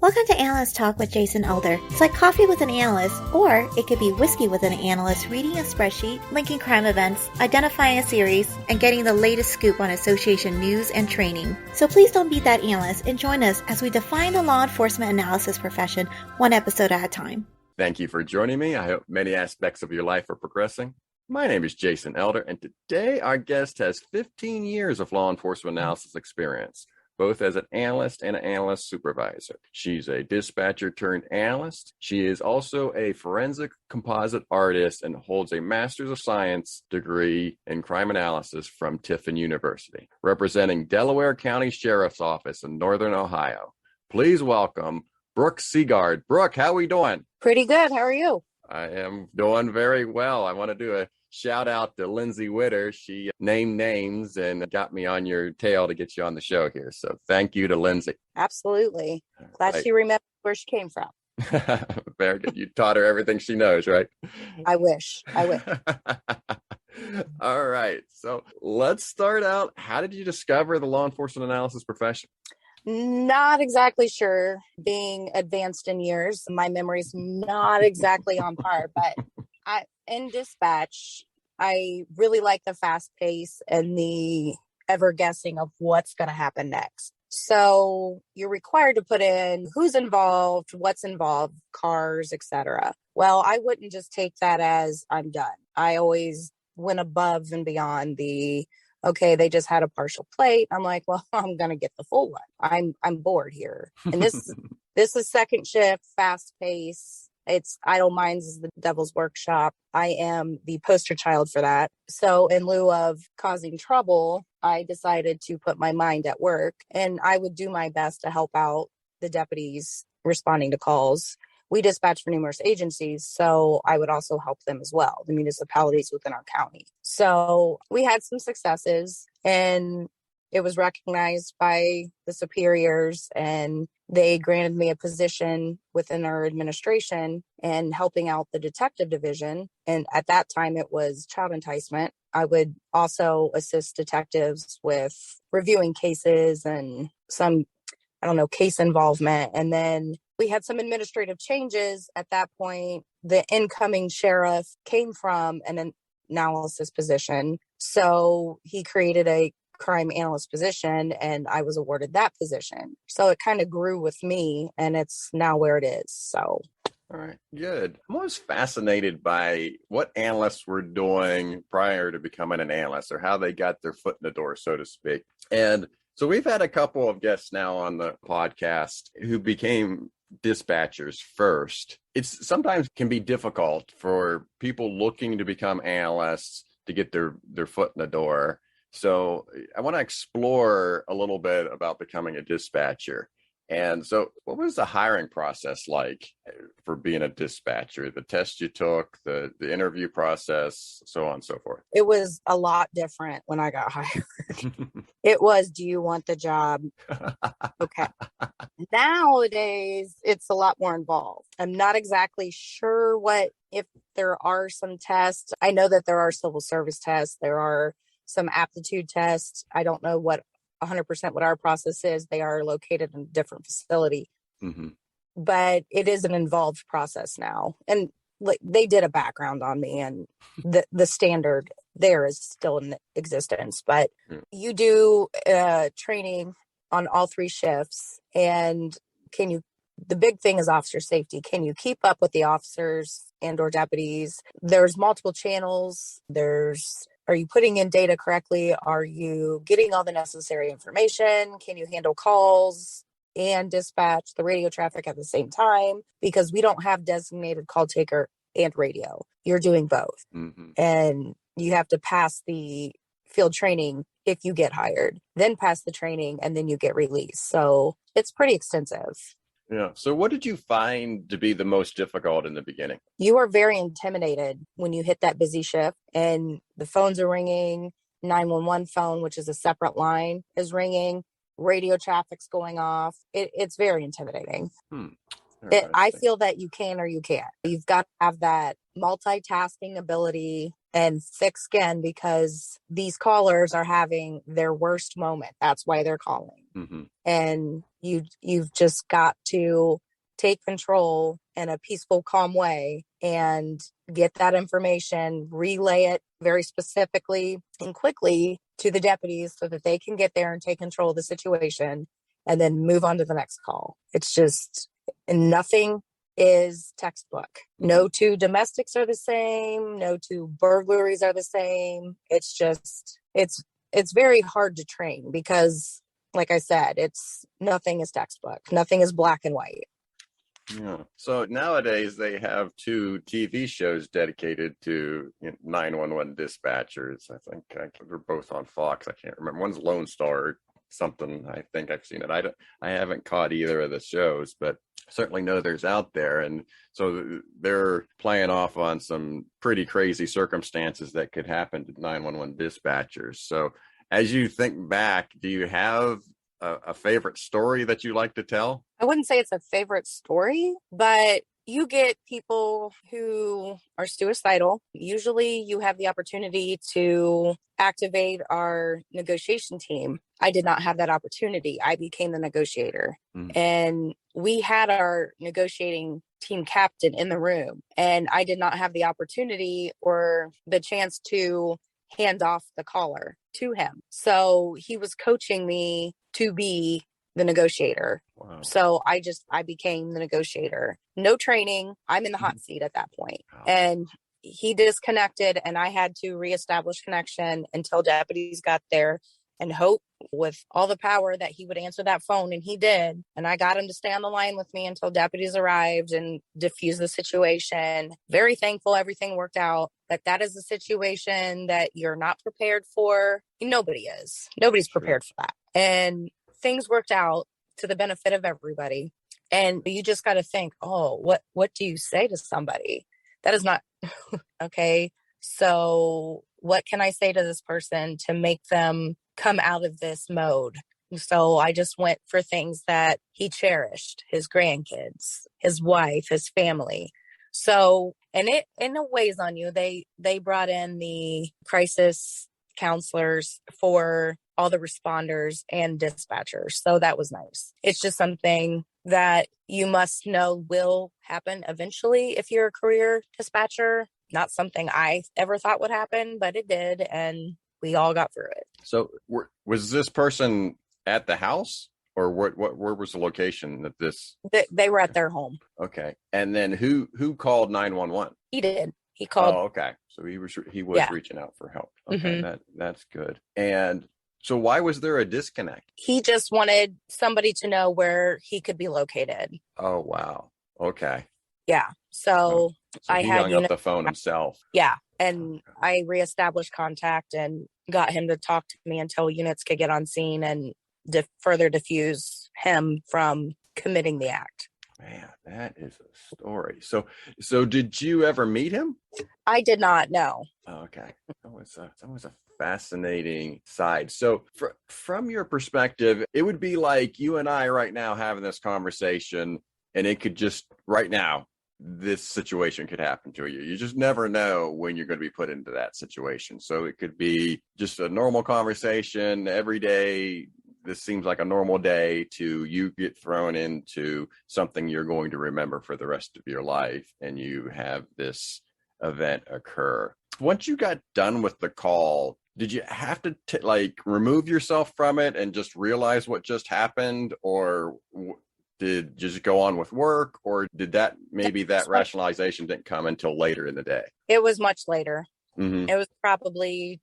Welcome to Analyst Talk with Jason Elder. It's like coffee with an analyst, or it could be whiskey with an analyst reading a spreadsheet, linking crime events, identifying a series, and getting the latest scoop on association news and training. So please don't be that analyst and join us as we define the law enforcement analysis profession one episode at a time. Thank you for joining me. I hope many aspects of your life are progressing. My name is Jason Elder, and today our guest has 15 years of law enforcement analysis experience, both as an analyst and an analyst supervisor. She's a dispatcher turned analyst. She is also a forensic composite artist and holds a Master's of Science degree in crime analysis from Tiffin University, representing Delaware County Sheriff's Office in Northern Ohio. Please welcome Brook Segaard. Brook, how are we doing? Pretty good. How are you? I am doing very well. I want to do a shout out to Lindsay Witter. She named names and got me on your tail to get you on the show here. So thank you to Lindsay. Absolutely. Glad she remembered where she came from. Very good. You taught her everything she knows, right? I wish. All right. So let's start out. How did you discover the law enforcement analysis profession? Not exactly sure. Being advanced in years, my memory's not exactly on par, but in dispatch, I really like the fast pace and the ever guessing of what's going to happen next. So you're required to put in who's involved, what's involved, cars, etc. Well, I wouldn't just take that as I'm done. I always went above and beyond okay, they just had a partial plate. I'm like, well, I'm going to get the full one. I'm bored here. And this is second shift, fast pace. It's idle minds is the devil's workshop. I am the poster child for that. So in lieu of causing trouble, I decided to put my mind at work, and I would do my best to help out the deputies responding to calls. We dispatch for numerous agencies, so I would also help them as well, the municipalities within our county. So we had some successes, and it was recognized by the superiors, and they granted me a position within our administration and helping out the detective division. And at that time, it was child enticement. I would also assist detectives with reviewing cases and some, case involvement. And then we had some administrative changes. At that point, the incoming sheriff came from an analysis position. So he created a crime analyst position, and I was awarded that position. So it kind of grew with me, and it's now where it is. So. All right, good. I'm always fascinated by what analysts were doing prior to becoming an analyst, or how they got their foot in the door, so to speak. And so we've had a couple of guests now on the podcast who became dispatchers first. It's sometimes can be difficult for people looking to become analysts to get their foot in the door. So I want to explore a little bit about becoming a dispatcher. And so what was the hiring process like for being a dispatcher? The test you took, the interview process, so on and so forth. It was a lot different when I got hired. It was, do you want the job? Okay. Nowadays, it's a lot more involved. I'm not exactly sure if there are some tests. I know that there are civil service tests. There are some aptitude tests. I don't know 100% what our process is. They are located in a different facility, but it is an involved process now. And they did a background on me, and the standard there is still in existence, but you do training on all three shifts. And the big thing is officer safety. Can you keep up with the officers and or deputies? There's multiple channels. Are you putting in data correctly? Are you getting all the necessary information? Can you handle calls and dispatch the radio traffic at the same time? Because we don't have designated call taker and radio. You're doing both. And you have to pass the field training if you get hired, then pass the training, and then you get released. So it's pretty extensive. Yeah. So what did you find to be the most difficult in the beginning? You are very intimidated when you hit that busy shift and the phones are ringing, 911 phone, which is a separate line, is ringing, radio traffic's going off. It's very intimidating. I feel that you can or you can't. You've got to have that multitasking ability and thick skin, because these callers are having their worst moment. That's why they're calling. Mm-hmm. And you've just got to take control in a peaceful, calm way and get that information, relay it very specifically and quickly to the deputies so that they can get there and take control of the situation and then move on to the next call. It's just nothing is textbook. No two domestics are the same. No two burglaries are the same. It's just, it's very hard to train because, like I said, nothing is textbook. Nothing is black and white. Yeah. So nowadays they have 2 TV shows dedicated to 911 dispatchers. I think they're both on Fox. I can't remember. One's Lone Star something. I think I've seen it. I haven't caught either of the shows, but certainly know there's out there. And so they're playing off on some pretty crazy circumstances that could happen to 911 dispatchers. So as you think back, do you have a favorite story that you like to tell? I wouldn't say it's a favorite story, but you get people who are suicidal. Usually you have the opportunity to activate our negotiation team. I did not have that opportunity. I became the negotiator. And we had our negotiating team captain in the room, and I did not have the opportunity or the chance to hand off the caller to him. So he was coaching me to be the negotiator. Wow. So I became the negotiator. No training. I'm in the hot seat at that point. Wow. And he disconnected, and I had to reestablish connection until deputies got there, and hope with all the power that he would answer that phone. And he did. And I got him to stay on the line with me until deputies arrived and diffused the situation. Very thankful everything worked out. That is a situation that you're not prepared for. Nobody is. Nobody's prepared for that. And things worked out to the benefit of everybody. And you just got to think, oh, what do you say to somebody? That is not okay. So what can I say to this person to make them come out of this mode? So I just went for things that he cherished: his grandkids, his wife, his family. So, and it weighs on you. They brought in the crisis counselors for all the responders and dispatchers. So that was nice. It's just something that you must know will happen eventually if you're a career dispatcher. Not something I ever thought would happen, but it did. And we all got through it. So was this person at the house, or where was the location that this? They were at their home. Okay. And then who called 911? He did. He called. Oh, okay. So he was reaching out for help. Okay. Mm-hmm. That's good. And so why was there a disconnect? He just wanted somebody to know where he could be located. Oh, wow. Okay. Yeah. So I had hung up the phone himself. Yeah. And I reestablished contact and got him to talk to me until units could get on scene and further diffuse him from committing the act. Man, that is a story. So did you ever meet him? I did not know. Oh, okay. That was a fascinating side. So from your perspective, it would be like you and I right now having this conversation, and it could just right now, this situation could happen to you. You just never know when you're going to be put into that situation. So it could be just a normal conversation every day. This seems like a normal day, to you get thrown into something you're going to remember for the rest of your life, and you have this event occur. Once you got done with the call, did you have to remove yourself from it and just realize what just happened, or did you just go on with work, or did that rationalization didn't come until later in the day? It was much later. Mm-hmm. It was probably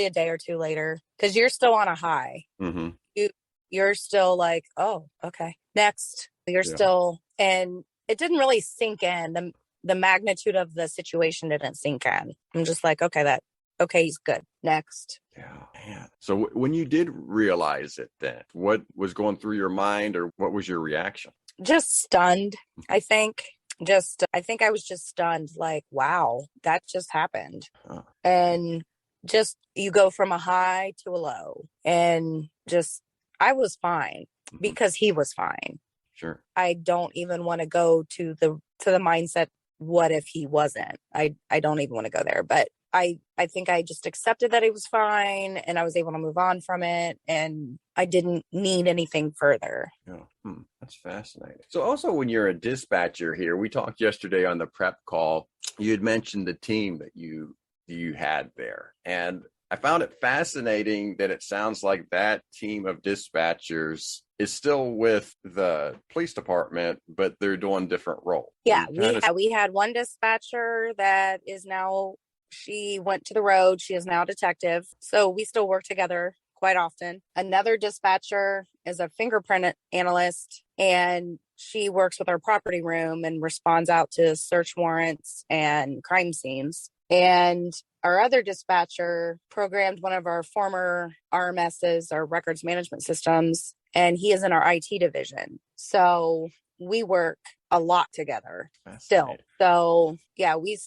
a day or two later, because you're still on a high. Mm-hmm. You're still like, oh, okay, next. You're still, and it didn't really sink in. The magnitude of the situation didn't sink in. I'm just like, okay, he's good. Next. Yeah, man. So when you did realize it, then what was going through your mind, or what was your reaction? Just stunned, I think. I think I was just stunned, like, wow, that just happened. Huh. And just, you go from a high to a low, and just, I was fine because he was fine. Sure. I don't even want to go to the mindset, what if he wasn't? I don't even want to go there. But I think I just accepted that he was fine, and I was able to move on from it, and I didn't need anything further. Yeah. That's fascinating. So also when you're a dispatcher here, we talked yesterday on the prep call, you had mentioned the team that you had there. And I found it fascinating that it sounds like that team of dispatchers is still with the police department, but they're doing different roles. Yeah, we had one dispatcher that is now, she went to the road. She is now a detective. So we still work together quite often. Another dispatcher is a fingerprint analyst, and she works with our property room and responds out to search warrants and crime scenes. And our other dispatcher programmed one of our former RMSs, our records management systems, and he is in our IT division. So we work a lot together still. So yeah, we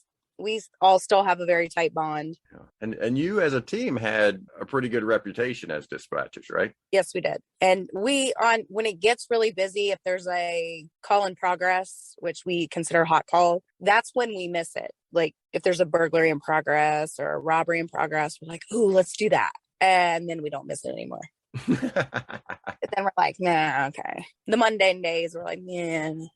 all still have a very tight bond. Yeah. And you as a team had a pretty good reputation as dispatchers, right? Yes, we did. And when it gets really busy, if there's a call in progress, which we consider hot call, that's when we miss it. Like if there's a burglary in progress or a robbery in progress, we're like, ooh, let's do that. And then we don't miss it anymore. But then we're like, nah, okay. The mundane days, we're like, man.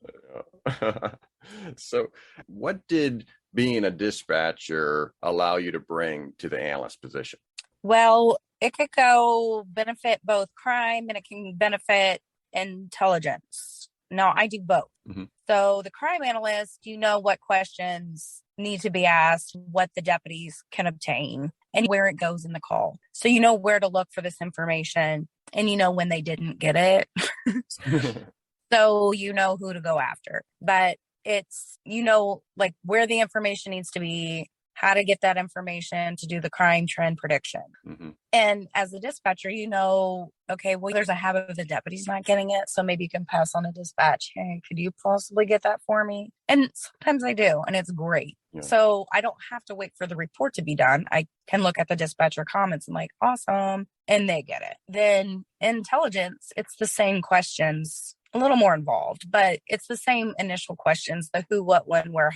So what did being a dispatcher allow you to bring to the analyst position? Well, it could go benefit both crime and it can benefit intelligence. No, I do both. Mm-hmm. So the crime analyst, you know what questions need to be asked, what the deputies can obtain, and where it goes in the call. So you know where to look for this information, and you know when they didn't get it. So you know who to go after. But it's, you know, like where the information needs to be, how to get that information to do the crime trend prediction. Mm-hmm. And as a dispatcher, you know, okay, well, there's a habit of the deputies not getting it. So maybe you can pass on a dispatch. Hey, could you possibly get that for me? And sometimes I do, and it's great. Yeah. So I don't have to wait for the report to be done. I can look at the dispatcher comments and like, awesome. And they get it. Then intelligence, it's the same questions, a little more involved, but it's the same initial questions, the who, what, when, where,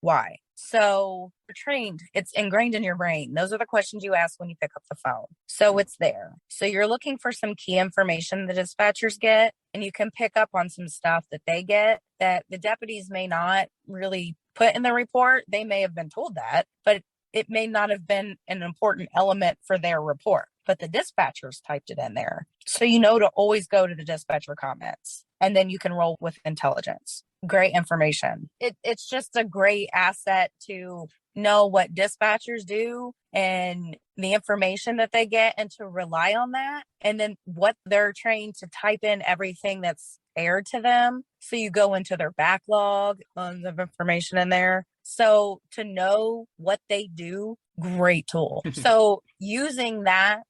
why. So you're trained, it's ingrained in your brain. Those are the questions you ask when you pick up the phone. So it's there. So you're looking for some key information the dispatchers get, and you can pick up on some stuff that they get that the deputies may not really put in the report. They may have been told that, but it may not have been an important element for their report, but the dispatchers typed it in there. So you know to always go to the dispatcher comments, and then you can roll with intelligence. Great information. It's just a great asset to know what dispatchers do and the information that they get, and to rely on that. And then what they're trained to type in everything that's aired to them. So you go into their backlog, tons of information in there. So to know what they do, great tool. So using that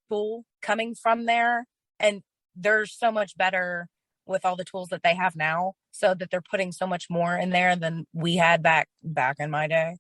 tool coming from there, and they're so much better with all the tools that they have now, so that they're putting so much more in there than we had back in my day.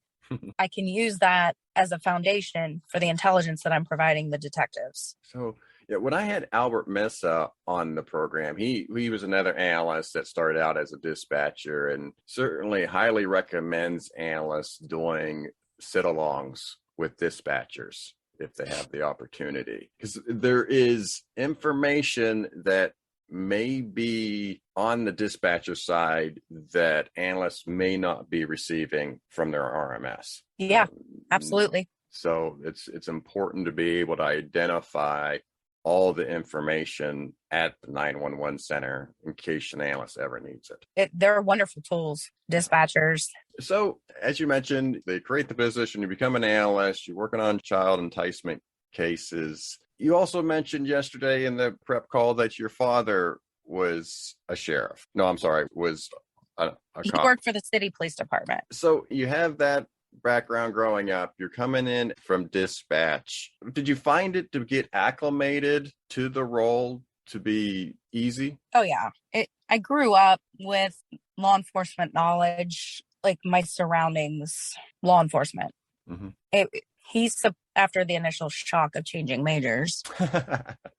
I can use that as a foundation for the intelligence that I'm providing the detectives. So yeah, when I had Albert Mesa on the program, he was another analyst that started out as a dispatcher, and certainly highly recommends analysts doing sit-alongs with dispatchers if they have the opportunity, because there is information that may be on the dispatcher side that analysts may not be receiving from their RMS. Yeah, absolutely. So it's important to be able to identify all the information at the 911 center in case an analyst ever needs it. They're wonderful tools, dispatchers. So as you mentioned, they create the position, you become an analyst, you're working on child enticement cases. You also mentioned yesterday in the prep call that your father was a sheriff. No, I'm sorry, was a He cop. worked for the city police department. So you have that background growing up. You're coming in from dispatch. Did you find it to get acclimated to the role to be easy? Oh, yeah. I grew up with law enforcement knowledge, like my surroundings, law enforcement. Mm-hmm. After the initial shock of changing majors,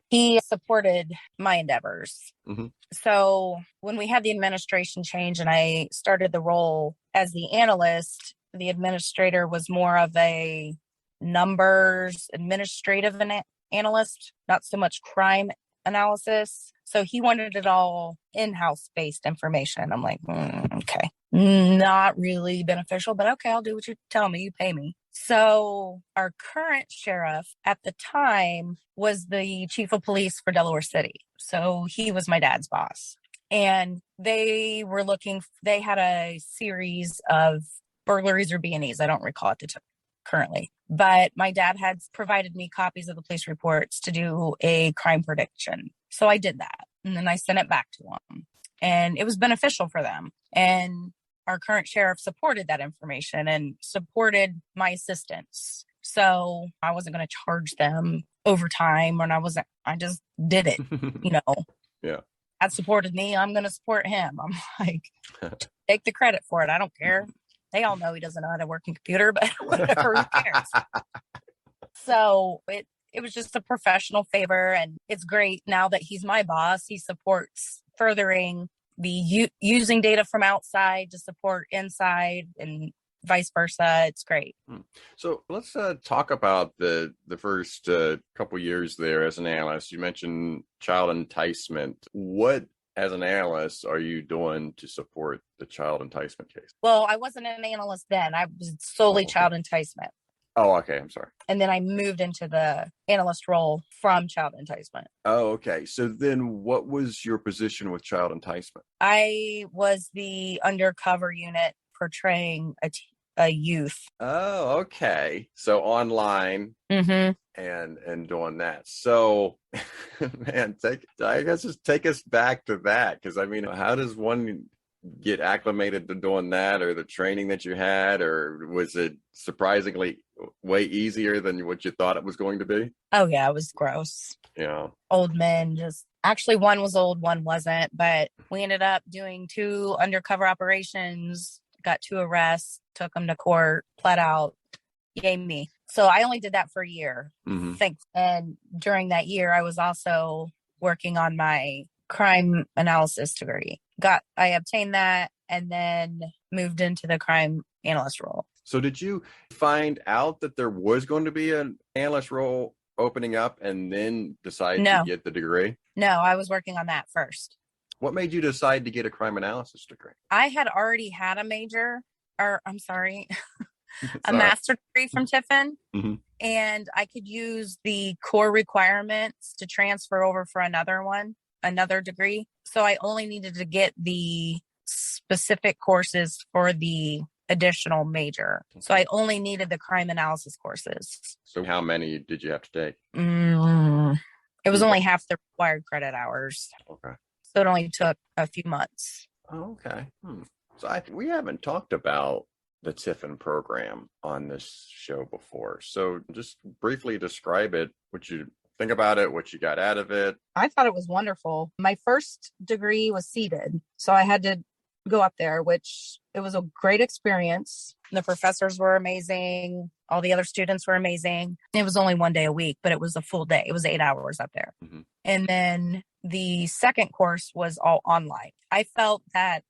he supported my endeavors. Mm-hmm. So when we had the administration change and I started the role as the analyst, the administrator was more of a numbers administrative analyst, not so much crime analysis. So he wanted it all in-house based information. I'm like, okay, not really beneficial, but okay, I'll do what you tell me. You pay me. So our current sheriff at the time was the chief of police for Delaware City. So he was my dad's boss. And they had a series of burglaries or B&Es. I don't recall at the time currently. But my dad had provided me copies of the police reports to do a crime prediction. So I did that. And then I sent it back to them. And it was beneficial for them. And our current sheriff supported that information and supported my assistants. So I wasn't going to charge them overtime, and I just did it, Yeah. Dad supported me. I'm going to support him. I'm like, take the credit for it. I don't care. They all know he doesn't know how to work a computer, but whatever, who cares? So it was just a professional favor, and it's great now that he's my boss. He supports furthering the using data from outside to support inside and vice versa. It's great. So let's talk about the first couple years there as an analyst. You mentioned child enticement. What, as an analyst, are you doing to support the child enticement case? Well, I wasn't an analyst then. I was solely child enticement. Oh, okay. I'm sorry. And then I moved into the analyst role from child enticement. Oh, okay. So then what was your position with child enticement? I was the undercover unit portraying a youth. Oh, okay. So online and doing that. So, man, just take us back to that. Because, I mean, how does one get acclimated to doing that, or the training that you had, or was it surprisingly way easier than what you thought it was going to be? Oh yeah, it was gross. Yeah. Old men, actually one was old, one wasn't, but we ended up doing 2 undercover operations, got 2 arrests, took them to court, pled out, yay me. So I only did that for a year. Thanks. And during that year, I was also working on my crime analysis degree. I obtained that and then moved into the crime analyst role. So did you find out that there was going to be an analyst role opening up and then decide to get the degree? No, I was working on that first. What made you decide to get a crime analysis degree? I had already had a master degree from Tiffin. And I could use the core requirements to transfer over for another degree. So I only needed to get the specific courses for the additional major. So I only needed the crime analysis courses. So how many did you have to take? It was only half the required credit hours. Okay. So it only took a few months. Oh, okay. So we haven't talked about the Tiffin program on this show before. So just briefly describe it, what you think about it, what you got out of it. I thought it was wonderful. My first degree was seated, so I had to go up there, which it was a great experience. The professors were amazing. All the other students were amazing. It was only 1 day a week, but it was a full day. It was 8 hours up there. And then the second course was all online. I felt that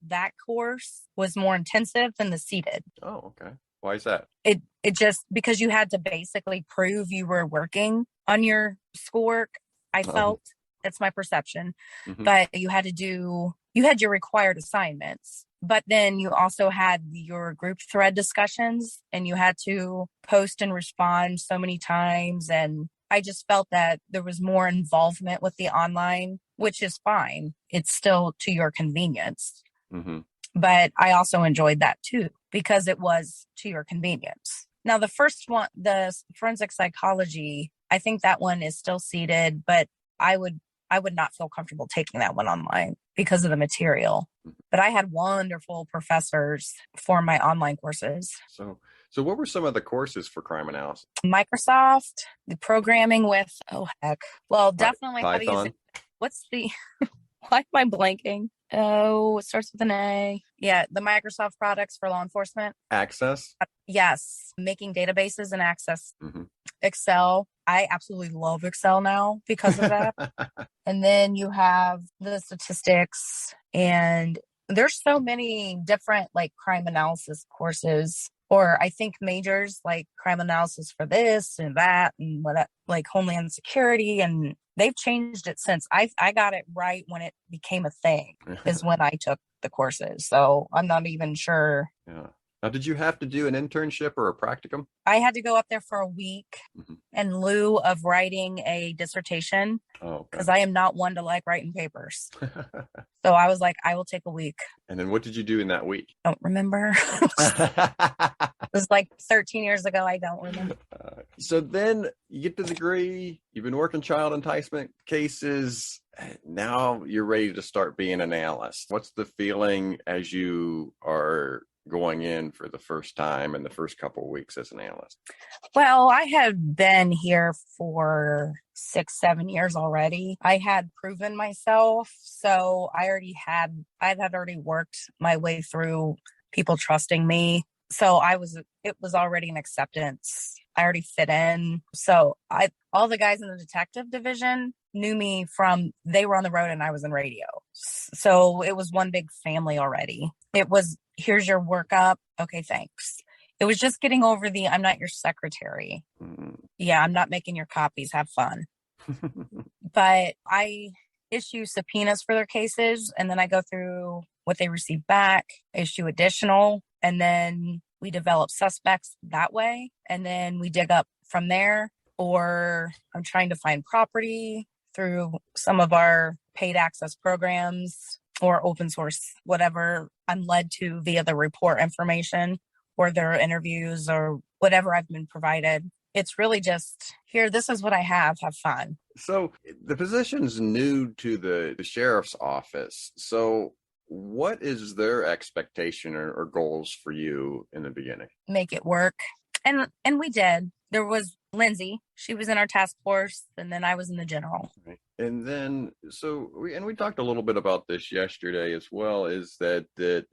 course was more intensive than the seated. Oh, okay. Why is that? It just because you had to basically prove you were working on your schoolwork. I felt that's my perception, but you had your required assignments, but then you also had your group thread discussions and you had to post and respond so many times. And I just felt that there was more involvement with the online, which is fine. It's still to your convenience. But I also enjoyed that too, because it was to your convenience. Now, the first one, the forensic psychology, I think that one is still seated, but I would not feel comfortable taking that one online because of the material. But I had wonderful professors for my online courses. So what were some of the courses for crime analysis? Microsoft, the programming with, definitely how to use Python? it. What's the Why am I blanking? Oh, it starts with an A. Yeah, the Microsoft products for law enforcement. Access? Yes, making databases and access. Mm-hmm. Excel. I absolutely love Excel now because of that. And then you have the statistics, and there's so many different like crime analysis courses, or I think majors like crime analysis for this and that and what, like Homeland Security, and they've changed it since. I got it right when it became a thing is when I took the courses. So I'm not even sure. Yeah. Now, did you have to do an internship or a practicum? I had to go up there for a week Mm-hmm. in lieu of writing a dissertation because I am not one to like writing papers. So I was like, I will take a week. And then what did you do in that week? Don't remember. It was like 13 years ago. I don't remember. So then you get the degree, you've been working child enticement cases. Now you're ready to start being an analyst. What's the feeling as you are going in for the first time in the first couple of weeks as an analyst? Well, I had been here for 6-7 years already. I had proven myself. So I'd already worked my way through people trusting me. So it was already an acceptance. I already fit in. So all the guys in the detective division knew me from, they were on the road and I was in radio. So it was one big family already. It was, here's your workup. Okay, thanks. It was just getting over I'm not your secretary. Yeah, I'm not making your copies. Have fun. But I issue subpoenas for their cases, and then I go through what they receive back, issue additional, and then we develop suspects that way. And then we dig up from there, or I'm trying to find property through some of our paid access programs or open source, whatever I'm led to via the report information or their interviews or whatever I've been provided. It's really just, here, this is what I have fun. So the position's new to the sheriff's office. So what is their expectation or goals for you in the beginning? Make it work. And we did. There was Lindsay. She was in our task force, and then I was in the general. Right. And then, we talked a little bit about this yesterday as well, is that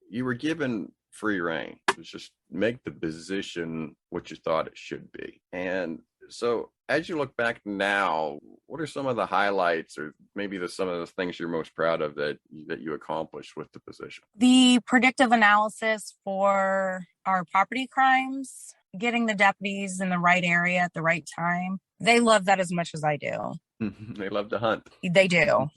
you were given free reign. It was just make the position what you thought it should be. And so as you look back now, what are some of the highlights or maybe some of the things you're most proud of that you accomplished with the position? The predictive analysis for our property crimes, getting the deputies in the right area at the right time. They love that as much as I do. They love to hunt. They do.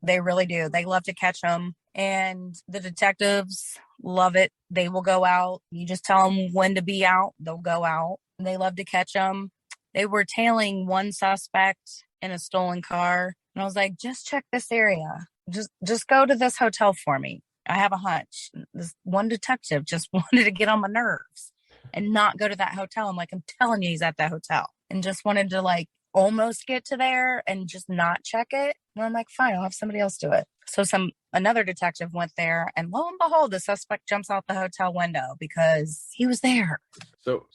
They really do. They love to catch them. And the detectives love it. They will go out. You just tell them when to be out. They'll go out. They love to catch them. They were tailing one suspect in a stolen car. And I was like, just check this area. Just go to this hotel for me. I have a hunch. This one detective just wanted to get on my nerves and not go to that hotel. I'm like, I'm telling you, he's at that hotel. And just wanted to like almost get to there and just not check it. And I'm like, fine, I'll have somebody else do it. So another detective went there, and lo and behold, the suspect jumps out the hotel window because he was there. So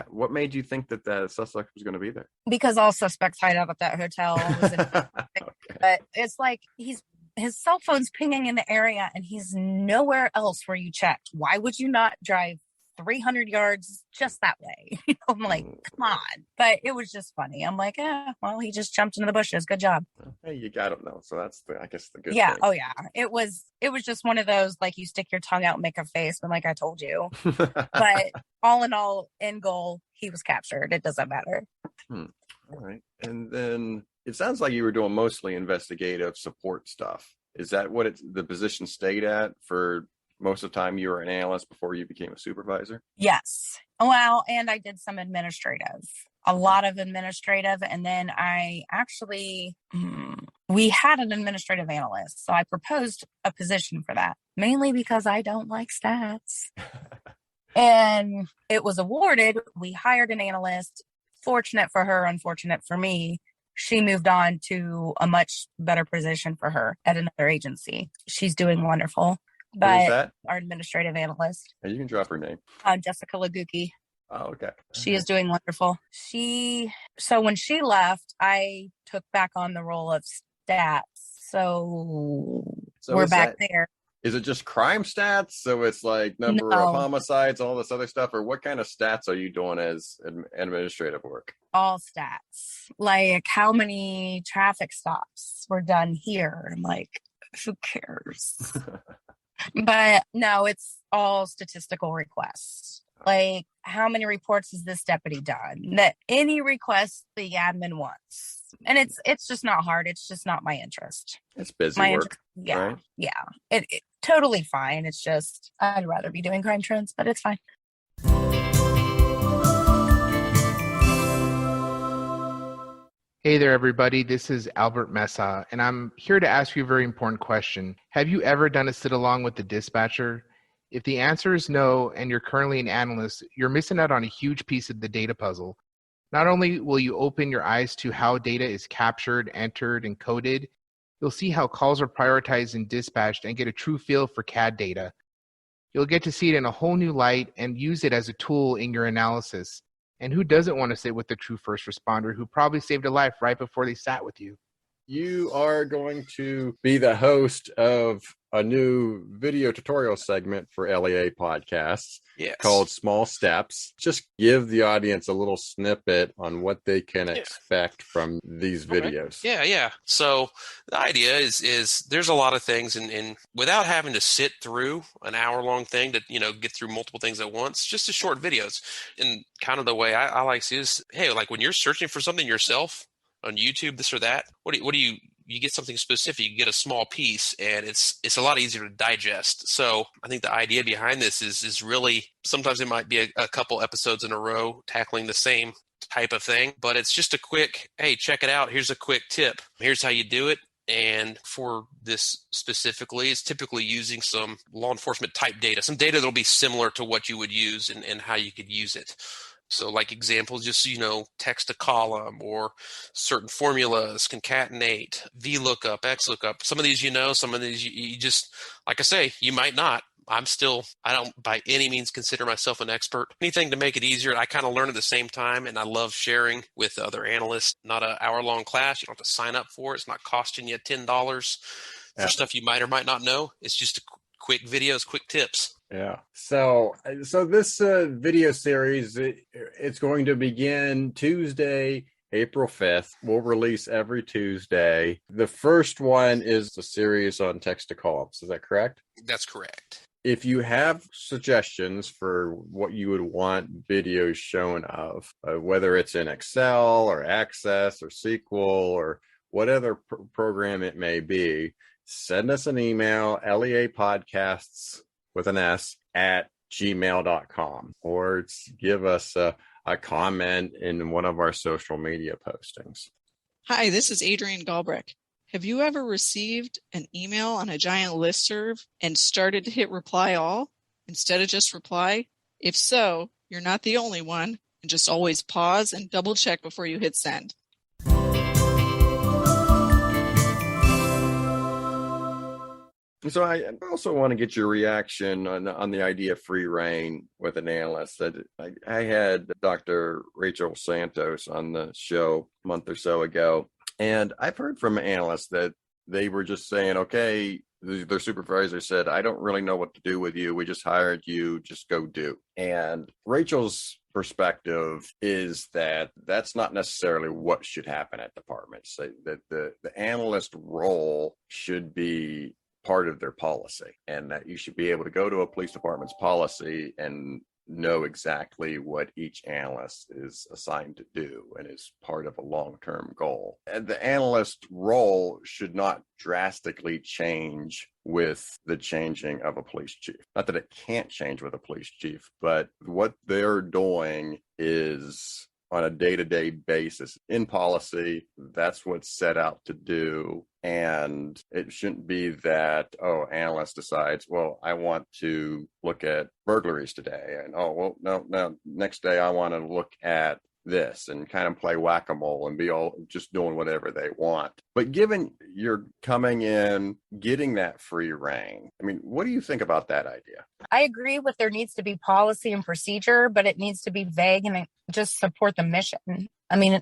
what made you think that the suspect was going to be there? Because all suspects hide out at that hotel. Okay. But it's like his cell phone's pinging in the area and he's nowhere else where you checked. Why would you not drive 300 yards just that way? I'm like, come on. But it was just funny. I'm like, well, he just jumped into the bushes. Good job. Hey, you got him though. So that's I guess the good thing. Oh yeah. It was just one of those, like, you stick your tongue out and make a face, and like I told you. But all in all, end goal, he was captured. It doesn't matter. All right. And then it sounds like you were doing mostly investigative support stuff. Is that what the position stayed at for most of the time you were an analyst before you became a supervisor? Yes. Well, and I did some administrative, a lot of administrative. And then we had an administrative analyst. So I proposed a position for that, mainly because I don't like stats. And it was awarded. We hired an analyst. Fortunate for her, unfortunate for me. She moved on to a much better position for her at another agency. She's doing wonderful. But who is that? Our administrative analyst. You can drop her name. Jessica Laguki. Oh, okay. She is doing wonderful. So when she left, I took back on the role of stats So So we're back there. is it just crime stats? So it's like number of homicides, all this other stuff, or what kind of stats are you doing as administrative work? All stats, like how many traffic stops were done here. I'm like, who cares? But no, it's all statistical requests. Like, how many reports has this deputy done? That any request the admin wants. And it's just not hard. It's just not my interest. It's busy work. Yeah. Right? Yeah. It totally fine. It's just, I'd rather be doing crime trends, but it's fine. Hey there, everybody. This is Albert Mesa, and I'm here to ask you a very important question. Have you ever done a sit-along with the dispatcher? If the answer is no, and you're currently an analyst, you're missing out on a huge piece of the data puzzle. Not only will you open your eyes to how data is captured, entered, and coded, you'll see how calls are prioritized and dispatched and get a true feel for CAD data. You'll get to see it in a whole new light and use it as a tool in your analysis. And who doesn't want to sit with the true first responder who probably saved a life right before they sat with you? You are going to be the host of a new video tutorial segment for LEA podcasts called Small Steps. Just give the audience a little snippet on what they can expect from these videos. Yeah. So the idea is there's a lot of things and without having to sit through an hour-long thing to, get through multiple things at once, just the short videos. And kind of the way I like to see is, hey, like when you're searching for something yourself on YouTube, this or that, what do you get something specific, you get a small piece, and it's a lot easier to digest. So I think the idea behind this is really, sometimes it might be a couple episodes in a row tackling the same type of thing, but it's just a quick, hey, check it out. Here's a quick tip. Here's how you do it. And for this specifically, it's typically using some law enforcement type data, some data that'll be similar to what you would use and how you could use it. So like examples, just, text a column or certain formulas, concatenate, VLOOKUP, XLOOKUP. Some of these, some of these you just, like I say, you might not. I don't by any means consider myself an expert. Anything to make it easier. I kind of learn at the same time, and I love sharing with other analysts. Not an hour-long class. You don't have to sign up for it. It's not costing you $10 for stuff you might or might not know. It's just quick videos, quick tips. Yeah. So this video series, it's going to begin Tuesday, April 5th. We'll release every Tuesday. The first one is a series on text-to-columns. Is that correct? That's correct. If you have suggestions for what you would want videos shown of, whether it's in Excel or Access or SQL or whatever program it may be, send us an email, leapodcasts with an S at gmail.com, or give us a comment in one of our social media postings. Hi, this is Adrienne Galbrecht. Have you ever received an email on a giant listserv and started to hit reply all instead of just reply? If so, you're not the only one, and just always pause and double check before you hit send. So I also want to get your reaction on the idea of free reign with an analyst. That I had Dr. Rachel Santos on the show a month or so ago, and I've heard from analysts that they were just saying, okay, their supervisor said, I don't really know what to do with you. We just hired you. Just go do. And Rachel's perspective is that that's not necessarily what should happen at departments. That the analyst role should be part of their policy, and that you should be able to go to a police department's policy and know exactly what each analyst is assigned to do and is part of a long-term goal. And the analyst role should not drastically change with the changing of a police chief. Not that it can't change with a police chief, but what they're doing is on a day-to-day basis in policy. That's what's set out to do. And it shouldn't be that, analyst decides, well, I want to look at burglaries today. And, no, next day I want to look at this, and kind of play whack-a-mole and be all just doing whatever they want. But given you're coming in, getting that free reign, I mean, what do you think about that idea? I agree with there needs to be policy and procedure, but it needs to be vague and just support the mission.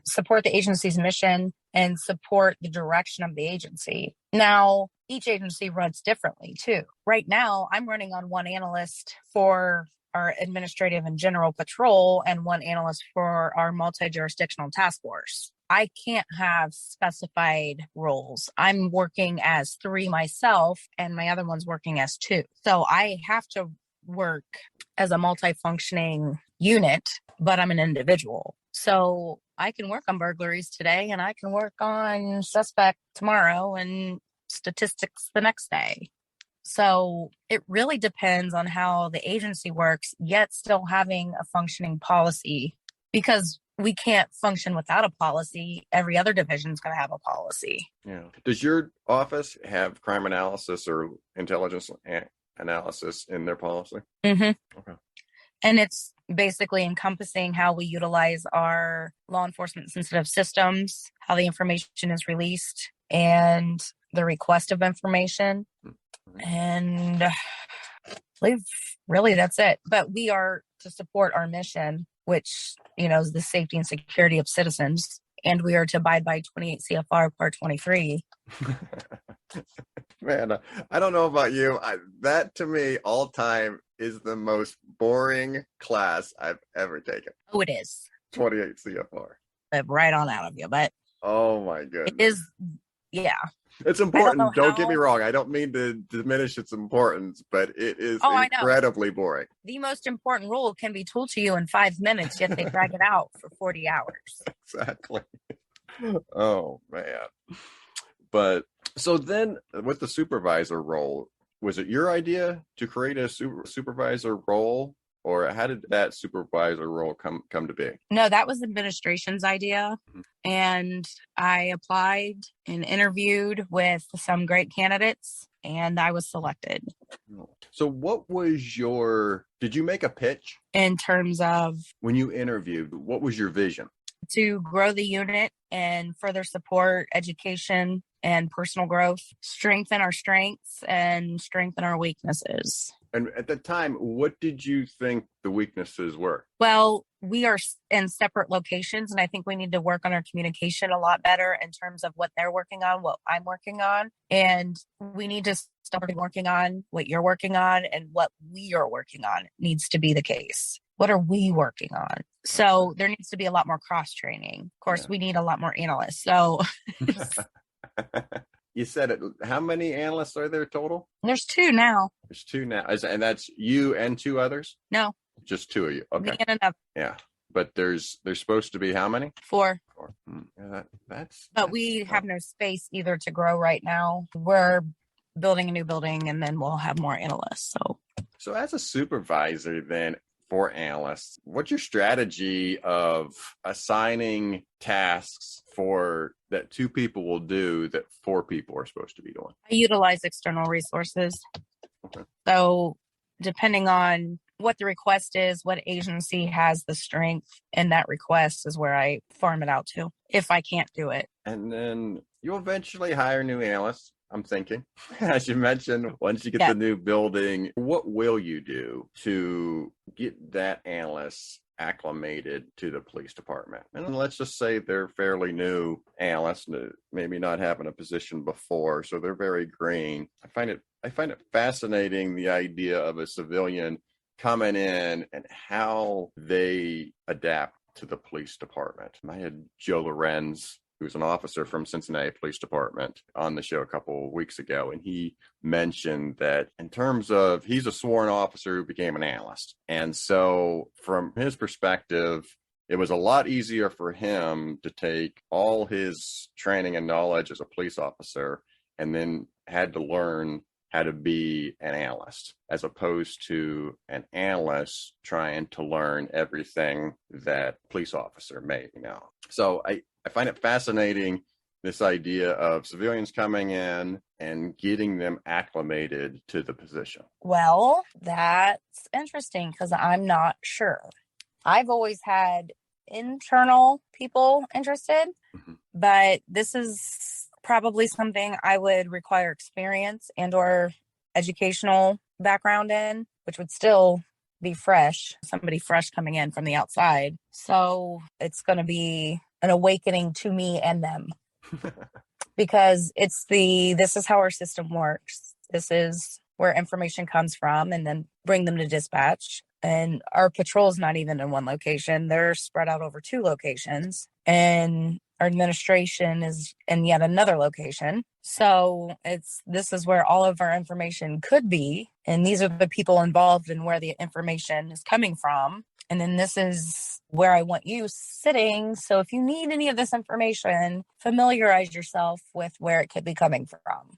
support the agency's mission and support the direction of the agency. Now, each agency runs differently too. Right now, I'm running on one analyst for our administrative and general patrol and one analyst for our multi-jurisdictional task force. I can't have specified roles. I'm working as 3 myself and my other one's working as 2. So I have to work as a multifunctioning unit, but I'm an individual. So I can work on burglaries today and I can work on suspect tomorrow and statistics the next day. So it really depends on how the agency works, yet still having a functioning policy, because we can't function without a policy. Every other division is going to have a policy. Yeah. Does your office have crime analysis or intelligence analysis in their policy? Mm-hmm. Okay. And it's basically encompassing how we utilize our law enforcement sensitive systems, how the information is released, and the request of information. Mm-hmm. And I believe really that's it. But we are to support our mission, which, is the safety and security of citizens. And we are to abide by 28 CFR Part 23. Man, I don't know about you. That to me, all time, is the most boring class I've ever taken. Oh, it is. 28 CFR. Right on out of you, but oh my goodness. It is, yeah. It's important. Don't get me wrong. I don't mean to diminish its importance, but it is incredibly boring. The most important rule can be told to you in 5 minutes, yet they drag it out for 40 hours. Exactly. Oh, man. But so then with the supervisor role, was it your idea to create a supervisor role? Or how did that supervisor role come to be? No, that was administration's idea. Mm-hmm. And I applied and interviewed with some great candidates, and I was selected. So what was did you make a pitch? In terms of? When you interviewed, what was your vision? To grow the unit and further support education and personal growth, strengthen our strengths and strengthen our weaknesses. And at the time, what did you think the weaknesses were? Well, we are in separate locations, and I think we need to work on our communication a lot better in terms of what they're working on, what I'm working on. And we need to start working on what you're working on, and what we are working on needs to be the case. What are we working on? So there needs to be a lot more cross-training. Of course, we need a lot more analysts. So you said it. How many analysts are there total? There's 2 now. There's 2 now. And that's you and 2 others? No. Just 2 of you. Okay. Me and another. Yeah. But there's supposed to be how many? 4. 4. Yeah, but we have no space either to grow right now. We're building a new building, and then we'll have more analysts. So as a supervisor then, for analysts, what's your strategy of assigning tasks that 2 people will do that 4 people are supposed to be doing? I utilize external resources. Okay. So depending on what the request is, what agency has the strength in that request is where I farm it out to, if I can't do it. And then you'll eventually hire new analysts, I'm thinking. As you mentioned, once you get the new building, what will you do to get that analyst acclimated to the police department? And let's just say they're fairly new analysts, maybe not having a position before, so they're very green. I find it fascinating, the idea of a civilian coming in and how they adapt to the police department. I had Joe Lorenz, who's an officer from Cincinnati Police Department, on the show a couple of weeks ago. And he mentioned that in terms of, he's a sworn officer who became an analyst. And so from his perspective, it was a lot easier for him to take all his training and knowledge as a police officer and then had to learn how to be an analyst, as opposed to an analyst trying to learn everything that a police officer may know. So I find it fascinating, this idea of civilians coming in and getting them acclimated to the position. Well, that's interesting because I'm not sure. I've always had internal people interested, but this is probably something I would require experience and or educational background in, which would still be fresh, somebody fresh coming in from the outside. So it's going to be an awakening to me and them. Because this is how our system works. This is where information comes from, and then bring them to dispatch. And our patrol's not even in one location. They're spread out over 2 locations. And our administration is in yet another location. So this is where all of our information could be. And these are the people involved in where the information is coming from. And then this is where I want you sitting. So if you need any of this information, familiarize yourself with where it could be coming from.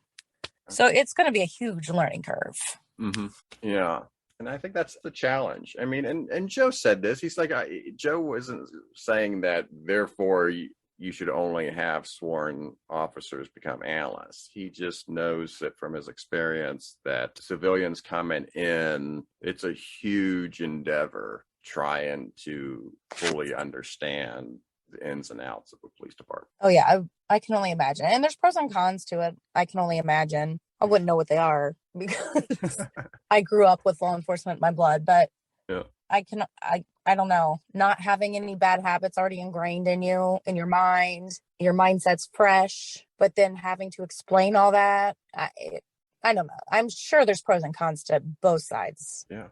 So it's going to be a huge learning curve. Mm-hmm. Yeah. And I think that's the challenge. I mean, and Joe said this. He's like, Joe wasn't saying that, therefore, you should only have sworn officers become analysts. He just knows that from his experience that civilians coming in, it's a huge endeavor trying to fully understand the ins and outs of a police department. Oh, yeah. I can only imagine. And there's pros and cons to it. I can only imagine. I wouldn't know what they are because I grew up with law enforcement in my blood, but yeah. I don't know, not having any bad habits already ingrained in you, in your mind, your mindset's fresh, but then having to explain all that. I don't know. I'm sure there's pros and cons to both sides. Yeah.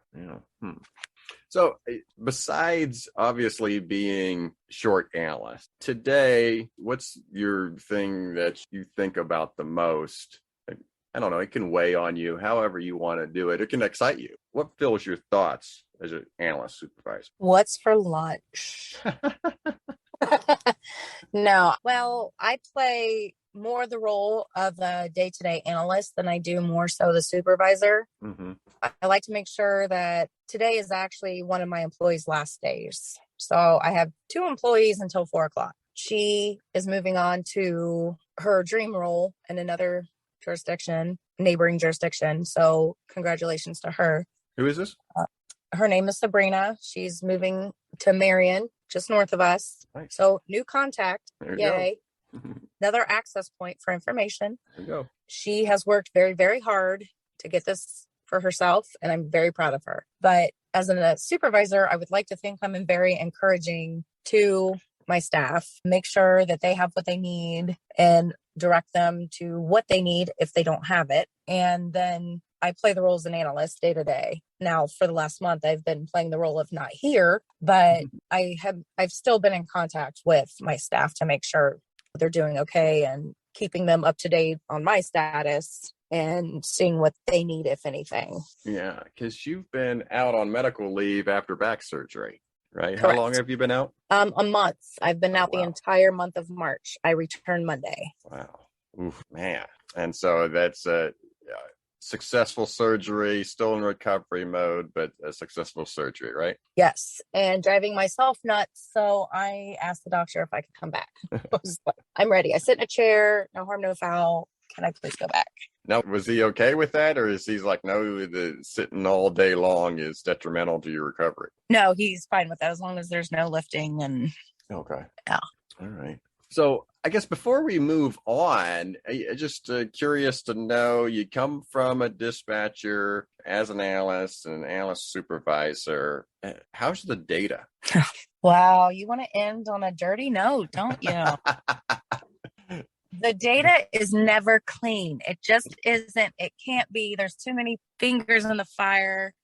So besides obviously being short analyst, today, what's your thing that you think about the most? I don't know, it can weigh on you however you want to do it. It can excite you. What fills your thoughts as an analyst supervisor? What's for lunch? No. Well, I play more the role of a day-to-day analyst than I do more so the supervisor. Mm-hmm. I like to make sure that today is actually one of my employees' last days. So I have 2 employees until 4:00. She is moving on to her dream role in another jurisdiction, neighboring jurisdiction. So congratulations to her. Who is this? Her name is Sabrina. She's moving to Marion, just north of us. Nice. So new contact. Yay. Go. Another access point for information. There you go. She has worked very, very hard to get this for herself, and I'm very proud of her. But as a supervisor, I would like to think I'm very encouraging to my staff, make sure that they have what they need and direct them to what they need if they don't have it. And then I play the role as an analyst day to day. Now, for the last month, I've been playing the role of not here, but I've still been in contact with my staff to make sure they're doing okay and keeping them up to date on my status and seeing what they need, if anything. Yeah, because you've been out on medical leave after back surgery, right? Correct. How long have you been out? A month. I've been out the entire month of March. I returned Monday. Wow. Oof, man. And so that's a successful surgery, still in recovery mode, but a successful surgery, right? Yes. And driving myself nuts. So I asked the doctor if I could come back. I was like, I'm ready. I sit in a chair, no harm, no foul. Can I please go back? Now, was he okay with that? Or is he like, no, the sitting all day long is detrimental to your recovery? No, he's fine with that as long as there's no lifting and. Okay. Yeah. All right. So I guess before we move on, just curious to know, you come from a dispatcher as an analyst and an analyst supervisor. How's the data? Wow. You want to end on a dirty note, don't you? The data is never clean. It just isn't. It can't be. There's too many fingers in the fire.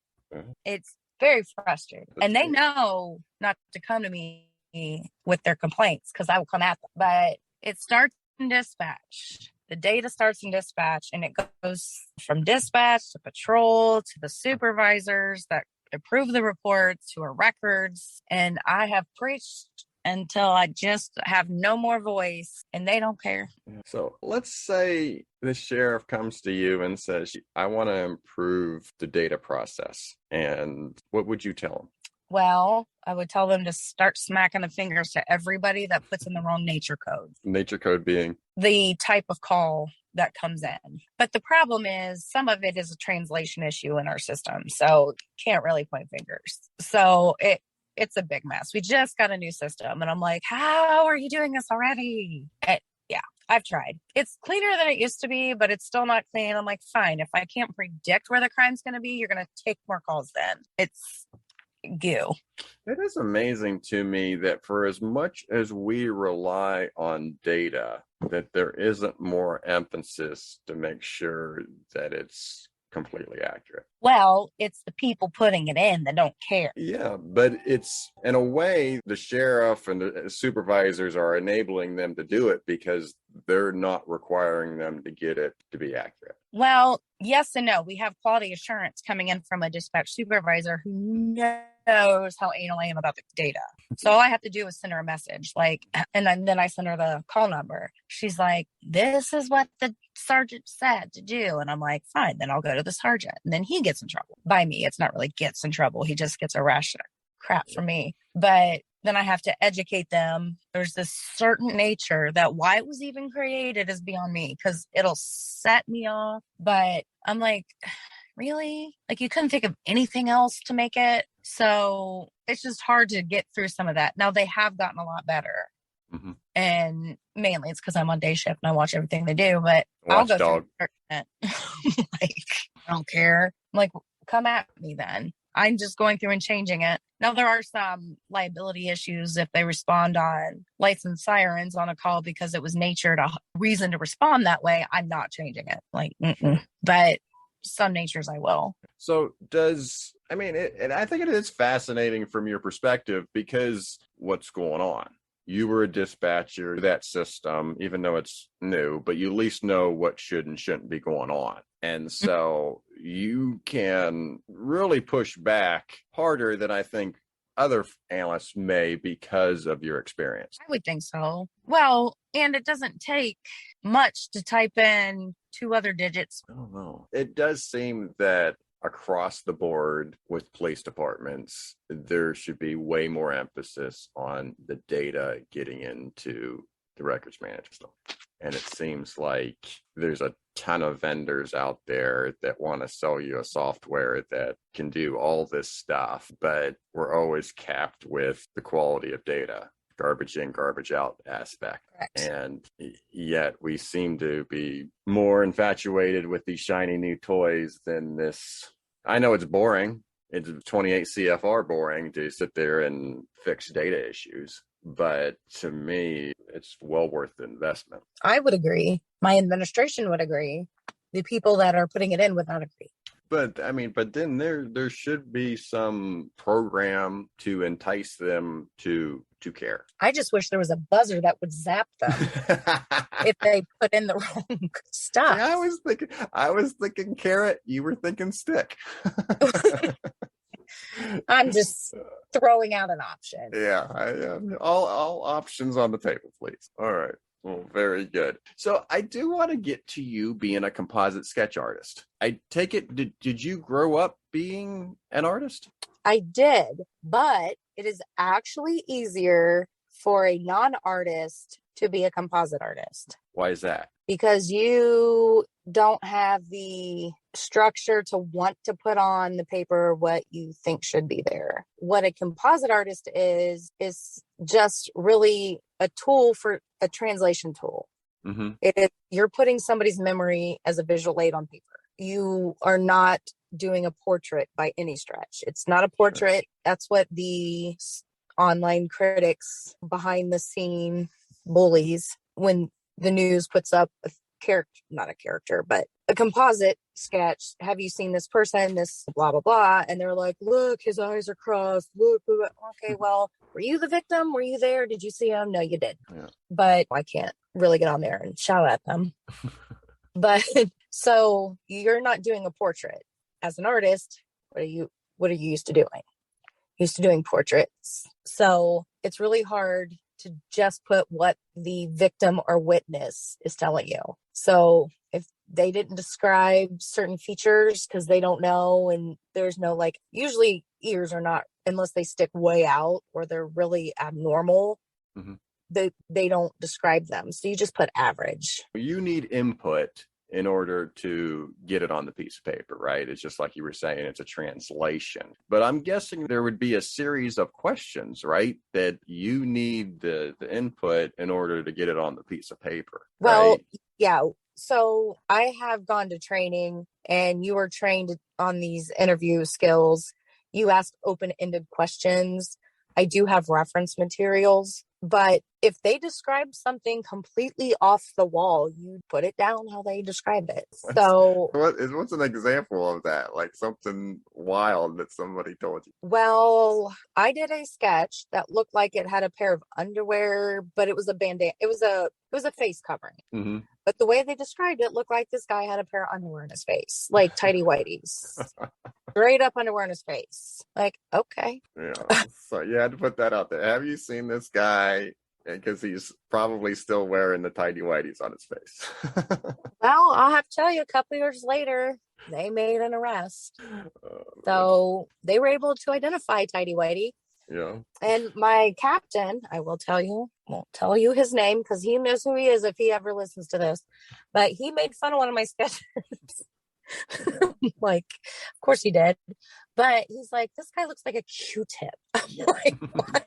It's very frustrating. And they know not to come to me with their complaints because I will come at them. But it starts in dispatch. The data starts in dispatch, and it goes from dispatch to patrol to the supervisors that approve the reports to our records. And I have preached until I just have no more voice, and they don't care. So let's say the sheriff comes to you and says, I want to improve the data process. And what would you tell them? Well, I would tell them to start smacking the fingers to everybody that puts in the wrong nature code. Nature code being? The type of call that comes in. But the problem is some of it is a translation issue in our system. So can't really point fingers. So it's a big mess. We just got a new system. And I'm like, how are you doing this already? Yeah, I've tried. It's cleaner than it used to be, but it's still not clean. I'm like, fine. If I can't predict where the crime's going to be, you're going to take more calls then. goo. It is amazing to me that for as much as we rely on data, that there isn't more emphasis to make sure that it's completely accurate. Well, it's the people putting it in that don't care. Yeah, but it's in a way the sheriff and the supervisors are enabling them to do it because they're not requiring them to get it to be accurate. Well, yes and no. We have quality assurance coming in from a dispatch supervisor who knows how anal I am about the data. So all I have to do is send her a message, and then I send her the call number. She's like, this is what the sergeant said to do. And I'm like, fine, then I'll go to the sergeant. And then he gets in trouble by me. It's not really gets in trouble. He just gets a rash of crap from me. But then I have to educate them. There's this certain nature that why it was even created is beyond me because it'll set me off. But I'm like, really? Like you couldn't think of anything else to make it? So it's just hard to get through some of that. Now they have gotten a lot better. Mm-hmm. And mainly it's because I'm on day shift and I watch everything they do, but I'll go through like, I don't care. I'm like, come at me then. I'm just going through and changing it. Now, there are some liability issues if they respond on lights and sirens on a call because it was natured a reason to respond that way. I'm not changing it. But some natures I will. So I think it is fascinating from your perspective because what's going on? You were a dispatcher, that system, even though it's new, but you at least know what should and shouldn't be going on. And so you can really push back harder than I think other analysts may because of your experience. I would think so. Well, and it doesn't take much to type in 2 other digits. I don't know. It does seem that across the board with police departments, there should be way more emphasis on the data getting into the records management system. And it seems like there's a ton of vendors out there that want to sell you a software that can do all this stuff, but we're always capped with the quality of data, garbage in, garbage out aspect. Correct. And yet we seem to be more infatuated with these shiny new toys than this. I know it's boring. It's 28 CFR boring to sit there and fix data issues. But to me, it's well worth the investment. I would agree. My administration would agree. The people that are putting it in would not agree. But then there should be some program to entice them to care. I just wish there was a buzzer that would zap them if they put in the wrong stuff. Yeah, I was thinking carrot. You were thinking stick. I'm just throwing out an option. Yeah, all options on the table, please. All right. Well, very good. So I do want to get to you being a composite sketch artist. I take it, did you grow up being an artist? I did, but it is actually easier for a non-artist to be a composite artist. Why is that? Because you don't have the structure to want to put on the paper what you think should be there. What a composite artist is just really a tool for a translation tool. Mm-hmm. You're putting somebody's memory as a visual aid on paper. You are not doing a portrait by any stretch. It's not a portrait. Sure. That's what the online critics behind the scene bullies when the news puts up a character, not a character, but a composite sketch. Have you seen this person, this blah, blah, blah. And they're like, look, his eyes are crossed. Look. Okay, well, were you the victim? Were you there? Did you see him? No, you did. Yeah. But I can't really get on there and shout at them. But so you're not doing a portrait. As an artist, what are you used to doing? Used to doing portraits. So it's really hard to just put what the victim or witness is telling you. So if they didn't describe certain features because they don't know, and there's no usually ears are not, unless they stick way out or they're really abnormal, mm-hmm. they don't describe them. So you just put average. You need input in order to get it on the piece of paper, right? It's just like you were saying, it's a translation. But I'm guessing there would be a series of questions, right? That you need the input in order to get it on the piece of paper. Well, right? Yeah. So I have gone to training, and you are trained on these interview skills. you ask open-ended questions. I do have reference materials, but if they describe something completely off the wall, you put it down how they described it. What's an example of that? Like something wild that somebody told you? Well, I did a sketch that looked like it had a pair of underwear, but it was a bandana. It was a face covering. Mm-hmm. But the way they described it looked like this guy had a pair of underwear in his face, like tighty whities. Straight up underwear in his face. Like, okay. Yeah. So you had to put that out there. Have you seen this guy? Because he's probably still wearing the tidy whities on his face. Well, I'll have to tell you, a couple years later, they made an arrest. So they were able to identify tidy whitey. Yeah. And my captain, I will tell you, won't tell you his name because he knows who he is if he ever listens to this. But he made fun of one of my sketches. Like, of course he did. But he's like, this guy looks like a Q-tip. I'm like, what?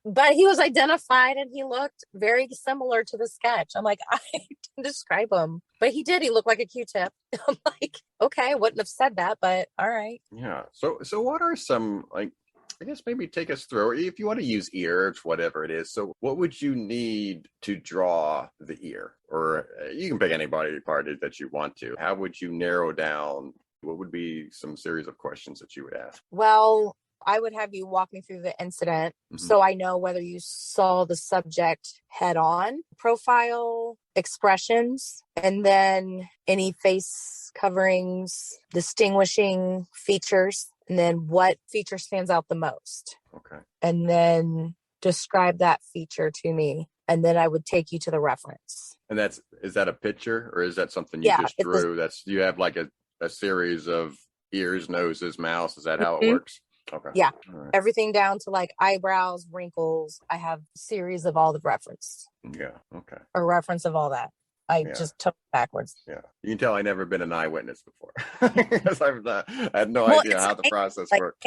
But he was identified and he looked very similar to the sketch. I'm like, I didn't describe him. But he did. He looked like a Q-tip. I'm like, okay, I wouldn't have said that, but all right. Yeah. So what are some, like, I guess maybe take us through, or if you want to use ears, whatever it is. So what would you need to draw the ear? Or you can pick anybody part that you want to. How would you narrow down? What would be some series of questions that you would ask? Well, I would have you walk me through the incident so I know whether you saw the subject head on, profile, expressions, and then any face coverings, distinguishing features, and then what feature stands out the most. Okay. And then describe that feature to me. And then I would take you to the reference. And is that a picture or is that something you just drew? You have like a series of ears, noses, mouths. Is that how it works? Okay. Yeah. Right. Everything down to like eyebrows, wrinkles. I have a series of all the reference. Yeah. Okay. A reference of all that. I just took it backwards. Yeah. You can tell I never been an eyewitness before. Because I had no idea how the process works.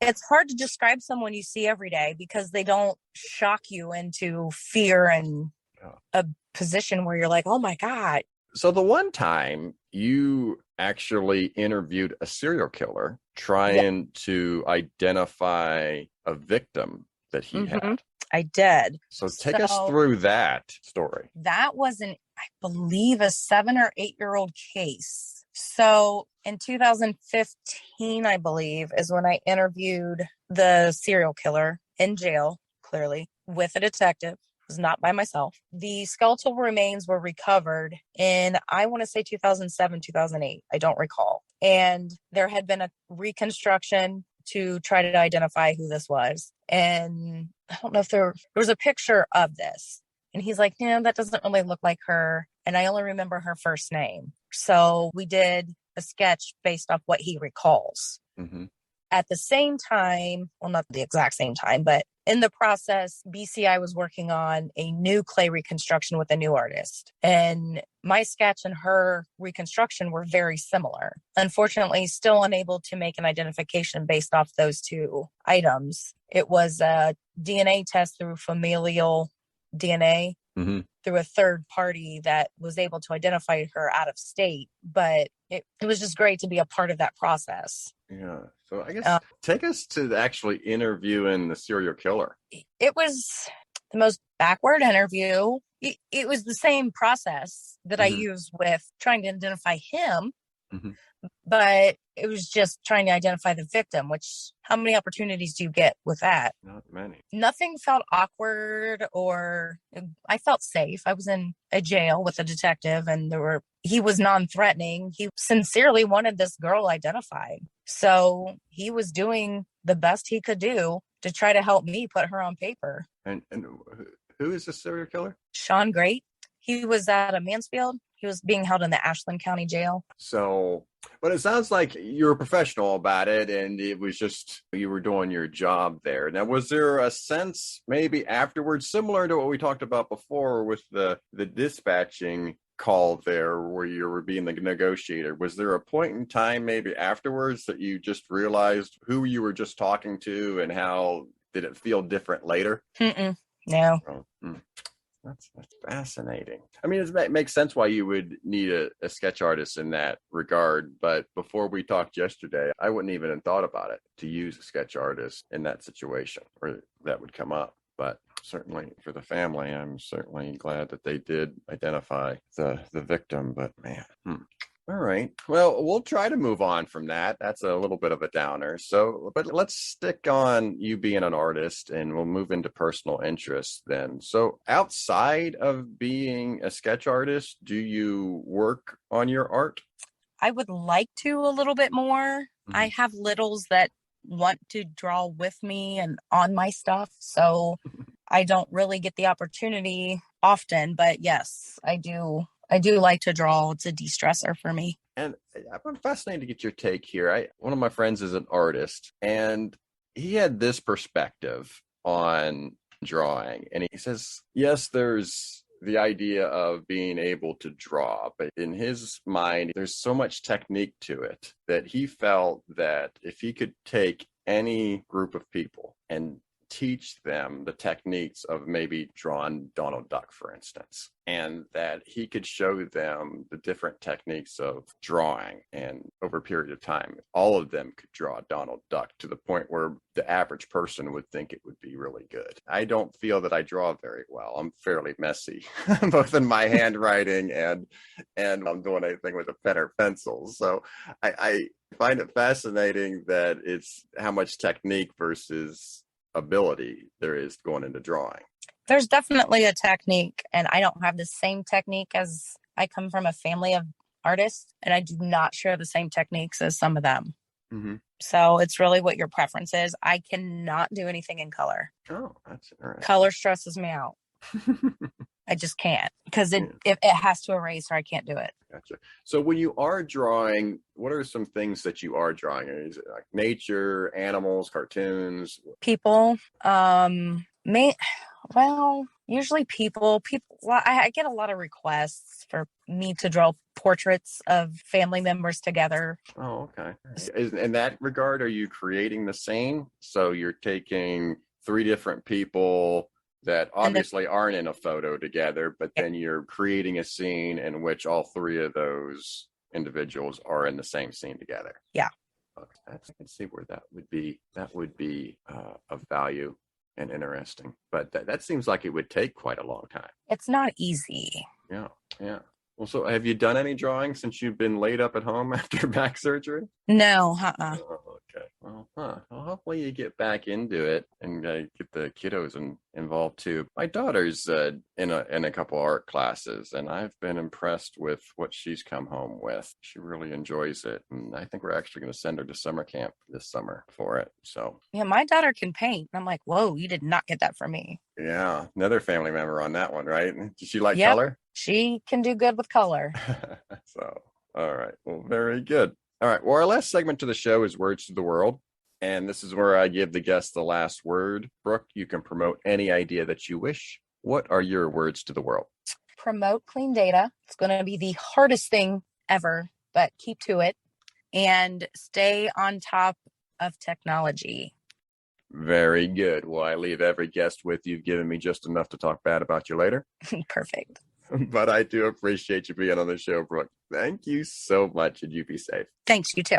It's hard to describe someone you see every day because they don't shock you into fear and a position where you're like, oh my God. So the one time you actually interviewed a serial killer trying to identify a victim that he had. I did. So take us through that story. That was I believe, a 7 or 8 year old case. So in 2015, I believe, is when I interviewed the serial killer in jail, clearly, with a detective. Was not by myself. The skeletal remains were recovered in, I want to say 2007, 2008. I don't recall. And there had been a reconstruction to try to identify who this was. And I don't know if there was a picture of this. And he's like, yeah, that doesn't really look like her. And I only remember her first name. So we did a sketch based off what he recalls. Mm-hmm. At the same time, well, not the exact same time, but in the process, BCI was working on a new clay reconstruction with a new artist. And my sketch and her reconstruction were very similar. Unfortunately, still unable to make an identification based off those two items. It was a DNA test through familial DNA through a third party that was able to identify her out of state. But it was just great to be a part of that process. Yeah. So I guess take us to actually interviewing the serial killer. It was the most backward interview. It was the same process that I used with trying to identify him, but it was just trying to identify the victim, which how many opportunities do you get with that? Not many. Nothing felt awkward or I felt safe. I was in a jail with a detective and he was non-threatening. He sincerely wanted this girl identified. So he was doing the best he could do to try to help me put her on paper. And who is the serial killer? Sean Great. He was at a Mansfield. He was being held in the Ashland County Jail. So, but it sounds like you were professional about it and it was just, you were doing your job there. Now, was there a sense maybe afterwards, similar to what we talked about before with the dispatching call there where you were being the negotiator? Was there a point in time maybe afterwards that you just realized who you were just talking to and how did it feel different later? No. Oh, That's fascinating. I mean, it makes sense why you would need a sketch artist in that regard. But before we talked yesterday, I wouldn't even have thought about it to use a sketch artist in that situation, or that would come up. But certainly for the family, I'm certainly glad that they did identify the victim. But man, All right. Well, we'll try to move on from that. That's a little bit of a downer. So, but let's stick on you being an artist and we'll move into personal interests then. So, outside of being a sketch artist, do you work on your art? I would like to a little bit more. I have littles that want to draw with me and on my stuff. So I don't really get the opportunity often, but yes, I do like to draw. It's a de-stressor for me. And I'm fascinated to get your take here. One of my friends is an artist, and he had this perspective on drawing. And he says, yes, there's the idea of being able to draw, but in his mind, there's so much technique to it that he felt that if he could take any group of people and teach them the techniques of maybe drawing Donald Duck, for instance, and that he could show them the different techniques of drawing, and over a period of time, all of them could draw Donald Duck to the point where the average person would think it would be really good. I don't feel that I draw very well. I'm fairly messy, both in my handwriting and I'm doing anything with a pen or pencil. So I find it fascinating that it's how much technique versus ability there is going into drawing. There's definitely a technique, and I don't have the same technique as I come from a family of artists, and I do not share the same techniques as some of them. So it's really what your preference is. I cannot do anything in color. Oh, that's interesting. Color stresses me out. I just can't, because if it has to erase or I can't do it. Gotcha. So when you are drawing, what are some things that you are drawing? Is it like nature, animals, cartoons? People. Usually people. I get a lot of requests for me to draw portraits of family members together. Oh, okay. In that regard, are you creating the scene? So you're taking 3 different people that obviously aren't in a photo together, but then you're creating a scene in which all 3 of those individuals are in the same scene together. Yeah. Okay. I can see where that would be of value and interesting, but that seems like it would take quite a long time. It's not easy. Yeah. Well, so have you done any drawing since you've been laid up at home after back surgery? No. Oh, okay. Well, hopefully you get back into it and get the kiddos involved too. My daughter's in a couple art classes, and I've been impressed with what she's come home with. She really enjoys it, and I think we're actually going to send her to summer camp this summer for it. So yeah, my daughter can paint. I'm like, whoa, you did not get that from me. Yeah, another family member on that one, right? Does she like color? She can do good with color. So, all right. Well, very good. All right. Well, our last segment to the show is Words to the World. And this is where I give the guest the last word. Brooke, you can promote any idea that you wish. What are your words to the world? Promote clean data. It's going to be the hardest thing ever, but keep to it and stay on top of technology. Very good. Well, I leave every guest with you've given me just enough to talk bad about you later. Perfect. But I do appreciate you being on the show, Brooke. Thank you so much, and you be safe. Thanks, you too.